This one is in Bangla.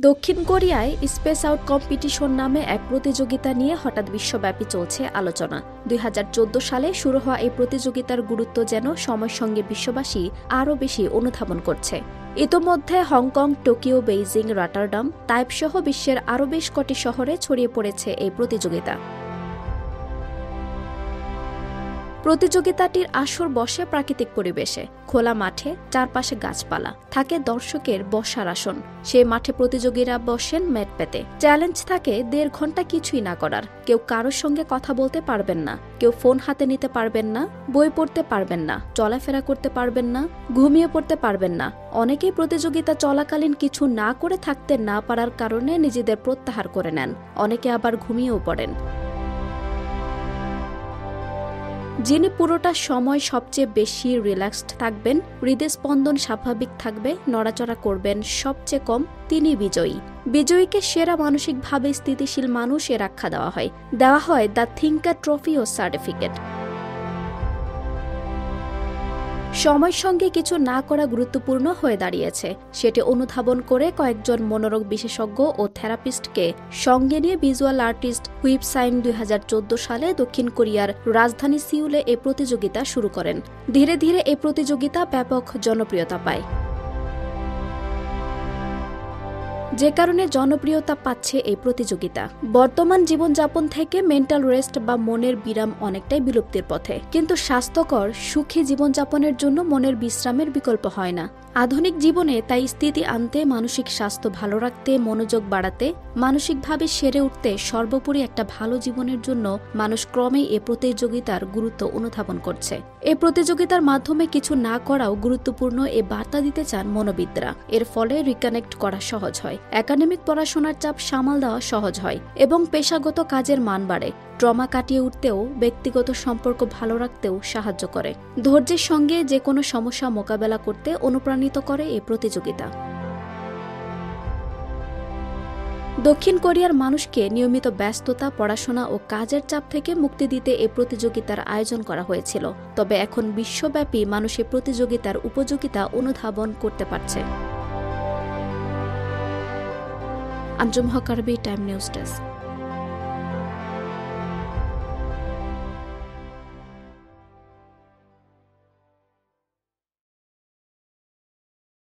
দক্ষিণ কোরিয়ায় স্পেস আউট কম্পিটিশন নামে এক প্রতিযোগিতা নিয়ে হঠাৎ বিশ্বব্যাপী চলছে আলোচনা। 2014 সালে শুরু হওয়া এই প্রতিযোগিতার গুরুত্ব যেন সময়ের সঙ্গে বিশ্ববাসী আরও বেশি অনুধাবন করছে। ইতোমধ্যে হংকং, টোকিও, বেইজিং, রটারডাম, তাইপসহ বিশ্বের আরও বেশ কটি শহরে ছড়িয়ে পড়েছে এই প্রতিযোগিতা। প্রতিযোগিতাটির আসর বসে প্রাকৃতিক পরিবেশে, খোলা মাঠে, চারপাশে গাছপালা, থাকে দর্শকের বসার আসন। সেই মাঠে প্রতিযোগীরা বসেন ম্যাট পেতে। চ্যালেঞ্জ থাকে 1.5 ঘন্টা কিছুই না করার। কেউ কারোর সঙ্গে কথা বলতে পারবেন না, কেউ ফোন হাতে নিতে পারবেন না, বই পড়তে পারবেন না, চলাফেরা করতে পারবেন না, ঘুমিয়ে পড়তে পারবেন না। অনেকেই প্রতিযোগিতা চলাকালীন কিছু না করে থাকতে না পারার কারণে নিজেদের প্রত্যাহার করে নেন, অনেকে আবার ঘুমিয়েও পড়েন। যিনি পুরোটা সময় সবচেয়ে বেশি রিল্যাক্সড থাকবেন, হৃদস্পন্দন স্বাভাবিক থাকবে, নড়াচড়া করবেন সবচেয়ে কম, তিনি বিজয়ী। বিজয়ীকে সেরা মানসিকভাবে স্থিতিশীল মানুষ এর আখ্যা দেওয়া হয় দ্য থিঙ্কার ট্রফি ও সার্টিফিকেট। সময়ের সঙ্গে কিছু না করা গুরুত্বপূর্ণ হয়ে দাঁড়িয়েছে, সেটি অনুধাবন করে কয়েকজন মনোরোগ বিশেষজ্ঞ ও থেরাপিস্টকে সঙ্গে নিয়ে ভিজুয়াল আর্টিস্ট হুইপ সাইং 2014 সালে দক্ষিণ কোরিয়ার রাজধানী সিউলে এই প্রতিযোগিতা শুরু করেন। ধীরে ধীরে এই প্রতিযোগিতা ব্যাপক জনপ্রিয়তা পায়। যে কারণে জনপ্রিয়তা পাচ্ছে এই প্রতিযোগিতা। বর্তমান জীবনযাপন থেকে মেন্টাল রেস্ট বা মনের বিরাম অনেকটাই বিলুপ্তির পথে, কিন্তু স্বাস্থ্যকর সুখী জীবনযাপনের জন্য মনের বিশ্রামের বিকল্প হয় না। আধুনিক জীবনে তাই স্থিতি আনতে, মানসিক স্বাস্থ্য ভালো রাখতে, মনোযোগ বাড়াতে, মানসিকভাবে সেরে উঠতে, সর্বোপরি একটা ভালো জীবনের জন্য মানুষ ক্রমেই এ প্রতিযোগিতার গুরুত্ব অনুধাবন করছে। এই প্রতিযোগিতার মাধ্যমে কিছু না করাও গুরুত্বপূর্ণ এ বার্তা দিতে চান মনোবিদরা। এর ফলে রিকানেক্ট করা সহজ হয়, একাডেমিক পড়াশোনার চাপ সামাল দেওয়া সহজ হয় এবং পেশাগত কাজের মান বাড়ে। ট্রমা কাটিয়ে উঠতেও, ব্যক্তিগত সম্পর্ক ভালো রাখতেও সাহায্য করে। ধৈর্যের সঙ্গে যে কোনো সমস্যা মোকাবেলা করতে অনুপ্রাণিত করে এই প্রতিযোগিতা। দক্ষিণ কোরিয়ার মানুষকে নিয়মিত ব্যস্ততা, পড়াশোনা ও কাজের চাপ থেকে মুক্তি দিতে এই প্রতিযোগিতার আয়োজন করা হয়েছিল। তবে এখন বিশ্বব্যাপী মানুষ এই প্রতিযোগিতার উপযোগিতা অনুধাবন করতে পারছে। আঞ্জুম হক আরবি, টাইম নিউজ ডেস্ক।